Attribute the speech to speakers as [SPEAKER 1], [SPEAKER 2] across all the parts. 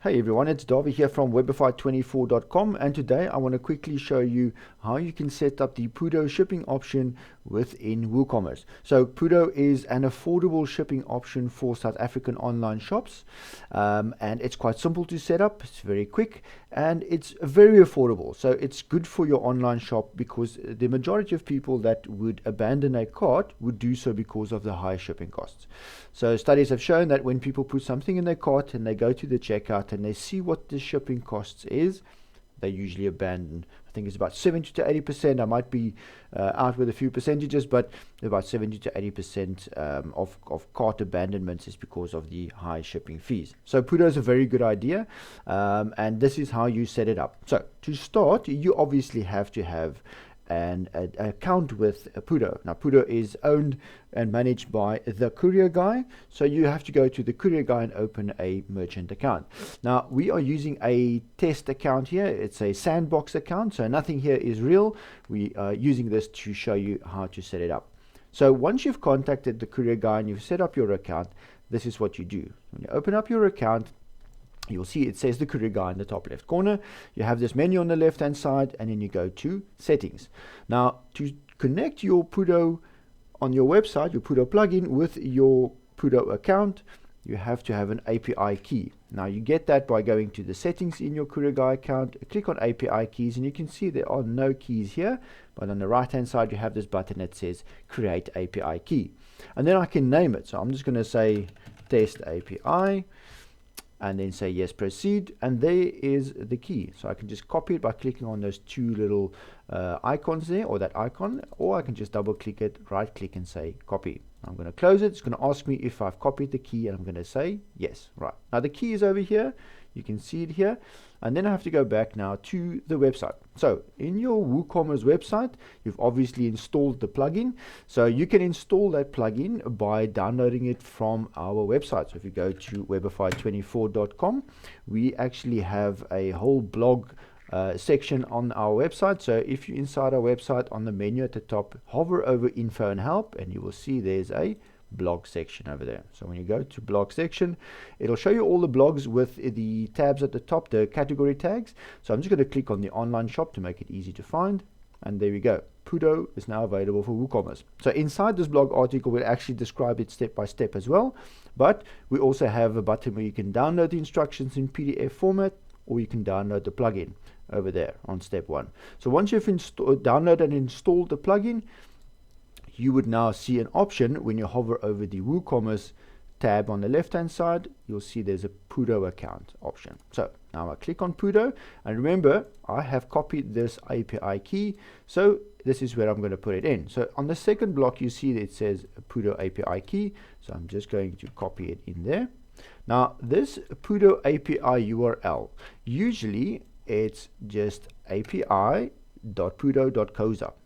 [SPEAKER 1] Hey everyone, it's Davi here from Webify24.com, and today I want to quickly show you how you can set up the Pudo shipping option within WooCommerce. So Pudo is an affordable shipping option for South African online shops, and it's quite simple to set up. It's very quick and it's very affordable. So it's good for your online shop because the majority of people that would abandon a cart would do so because of the high shipping costs. So studies have shown that when people put something in their cart and they go to the checkout and they see what the shipping costs is, they usually abandon. I think it's about 70 to 80%. I might be out with a few percentages, but about 70 to 80% of cart abandonments is because of the high shipping fees. So Pudo is a very good idea, and this is how you set it up. So to start, you obviously have to have an account with Pudo. Now Pudo is owned and managed by the courier guy, so you have to go to the courier guy and open a merchant account. Now we are using a test account here. It's a sandbox account, so nothing here is real. We are using this to show you how to set it up. So once you've contacted the courier guy and you've set up your account, this is what you do. When you open up your account, you'll see it says the courier guy in the top left corner. You have this menu on the left hand side, and then you go to settings. Now to connect your Pudo on your website, your Pudo plugin with your Pudo account, you have to have an API key. Now you get that by going to the settings in your courier guy account, click on API keys, and you can see there are no keys here, but on the right hand side you have this button that says create API key, and then I can name it. So I'm just going to say test API and then say yes, proceed, and there is the key. So I can just copy it by clicking on those two little icons there, or that icon, or I can just double click it, right click and say copy. I'm going to close it. It's going to ask me if I've copied the key, and I'm going to say yes. Right, now the key is over here, you can see it here, and then I have to go back now to the website. So in your WooCommerce website, you've obviously installed the plugin, so you can install that plugin by downloading it from our website. So if you go to Webify24.com, we actually have a whole blog section on our website. So if you're inside our website, on the menu at the top, hover over info and help, and you will see there's a blog section over there. So when you go to blog section, it'll show you all the blogs with the tabs at the top, the category tags. So I'm just going to click on the online shop to make it easy to find, and there we go. Pudo is now available for WooCommerce. So inside this blog article, we'll actually describe it step by step as well, but we also have a button where you can download the instructions in PDF format, or you can download the plugin over there on step 1. So once you've downloaded and installed the plugin, you would now see an option when you hover over the WooCommerce tab on the left hand side. You'll see there's a Pudo account option. So now I click on Pudo, and remember I have copied this API key, so this is where I'm going to put it in. So on the second block you see that it says Pudo API key, so I'm just going to copy it in there. Now this Pudo API URL, usually it's just api.pudo.coza,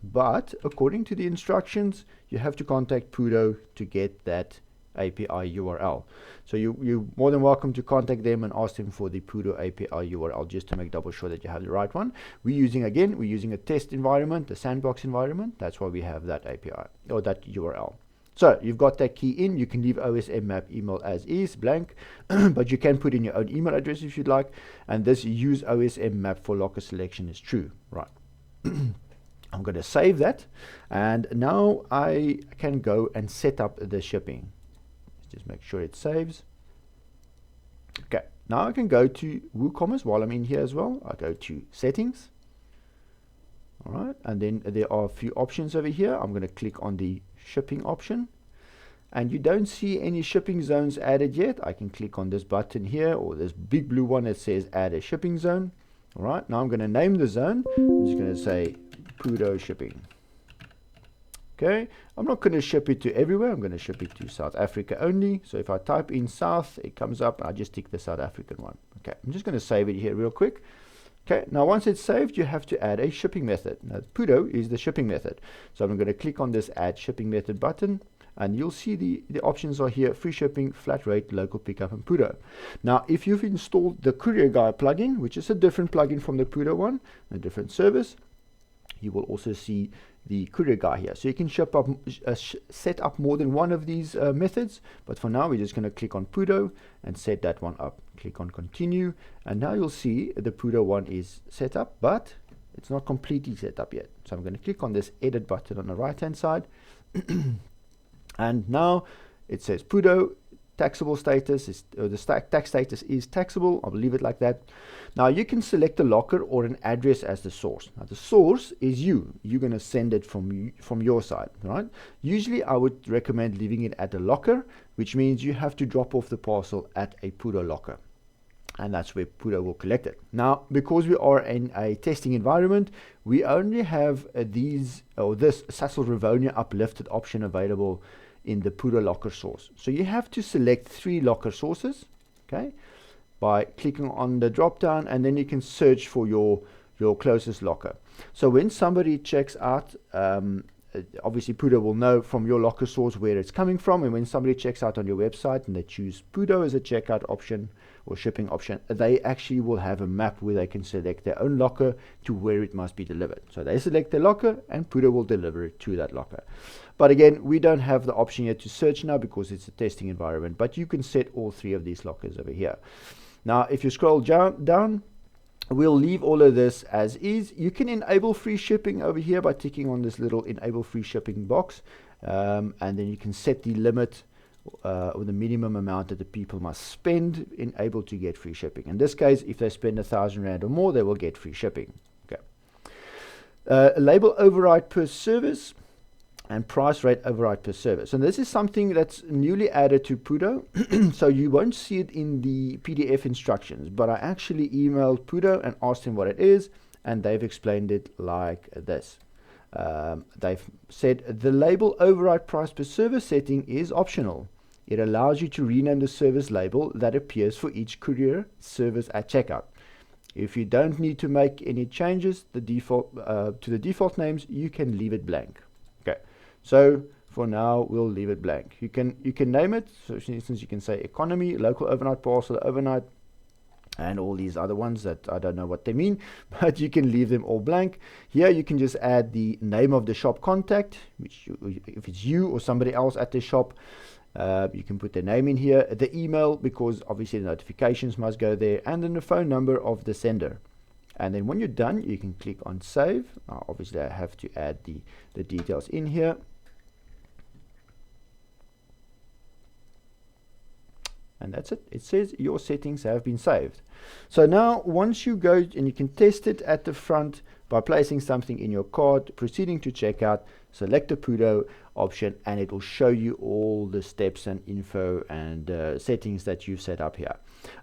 [SPEAKER 1] but according to the instructions you have to contact Pudo to get that API URL. So you're more than welcome to contact them and ask them for the Pudo API URL, just to make double sure that you have the right one. We're using a test environment, a sandbox environment. That's why we have that API or that URL. So you've got that key in. You can leave OSM map email as is blank, but you can put in your own email address if you'd like, and this use OSM map for locker selection is true. Right. I'm going to save that, and now I can go and set up the shipping. Let's just make sure it saves. Okay, now I can go to WooCommerce while I'm in here as well. I go to settings. All right, and then there are a few options over here. I'm going to click on the shipping option, and you don't see any shipping zones added yet. I can click on this button here, or this big blue one that says add a shipping zone. All right, now I'm going to name the zone. I'm just going to say Pudo shipping. Okay, I'm not going to ship it to everywhere. I'm going to ship it to South Africa only. So if I type in South, it comes up, and I just tick the South African one. Okay, I'm just going to save it here real quick. Okay, now once it's saved, you have to add a shipping method. Now Pudo is the shipping method. So I'm going to click on this add shipping method button, and you'll see the options are here: free shipping, flat rate, local pickup, and Pudo. Now if you've installed the Courier Guy plugin, which is a different plugin from the Pudo one, a different service, you will also see the courier guy here. So you can set up more than one of these methods, but for now we're just going to click on Pudo and set that one up. Click on continue, and now you'll see the Pudo one is set up, but it's not completely set up yet. So I'm going to click on this edit button on the right hand side and now it says Pudo taxable status is, the tax status is taxable. I'll leave it like that. Now you can select a locker or an address as the source. Now the source is you. You're going to send it from your side, right? Usually I would recommend leaving it at a locker, which means you have to drop off the parcel at a Pudo locker, and that's where Pudo will collect it. Now, because we are in a testing environment, we only have this Sasol Rivonia uplifted option available in the Pudo locker source. So you have to select 3 locker sources, okay, by clicking on the drop down, and then you can search for your closest locker. So when somebody checks out, obviously Pudo will know from your locker source where it's coming from, and when somebody checks out on your website and they choose Pudo as a checkout option or shipping option, they actually will have a map where they can select their own locker to where it must be delivered. So they select their locker and Pudo will deliver it to that locker. But again, we don't have the option yet to search now because it's a testing environment, but you can set all 3 of these lockers over here. Now if you scroll down, we'll leave all of this as is. You can enable free shipping over here by ticking on this little enable free shipping box, and then you can set the limit or the minimum amount that the people must spend in able to get free shipping. In this case, if they spend R1,000 or more, they will get free shipping. Okay. Label override per service and price rate override per service. And this is something that's newly added to Pudo. So you won't see it in the PDF instructions, but I actually emailed Pudo and asked them what it is, and they've explained it like this. They've said the label override price per service setting is optional. It allows you to rename the service label that appears for each courier service at checkout. If you don't need to make any changes to the default names, you can leave it blank. Okay, so for now we'll leave it blank. You can name it. So for instance, you can say economy, local overnight, parcel overnight, and all these other ones that I don't know what they mean, but you can leave them all blank. Here you can just add the name of the shop contact, which if it's you or somebody else at the shop, you can put their name in here, the email, because obviously the notifications must go there, and then the phone number of the sender. And then when you're done, you can click on save. Obviously I have to add the details in here. And that's it. It says your settings have been saved. So now once you go and you can test it at the front by placing something in your cart, proceeding to checkout, select the Pudo option, and it will show you all the steps and info and settings that you've set up here.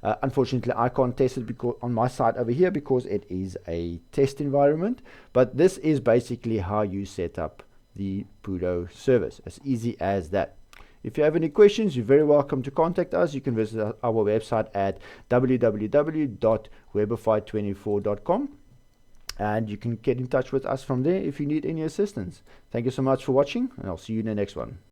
[SPEAKER 1] Unfortunately, I can't test it because on my side over here because it is a test environment, but this is basically how you set up the Pudo service. As easy as that. If you have any questions, you're very welcome to contact us. You can visit our website at www.webify24.com, and you can get in touch with us from there if you need any assistance. Thank you so much for watching, and I'll see you in the next one.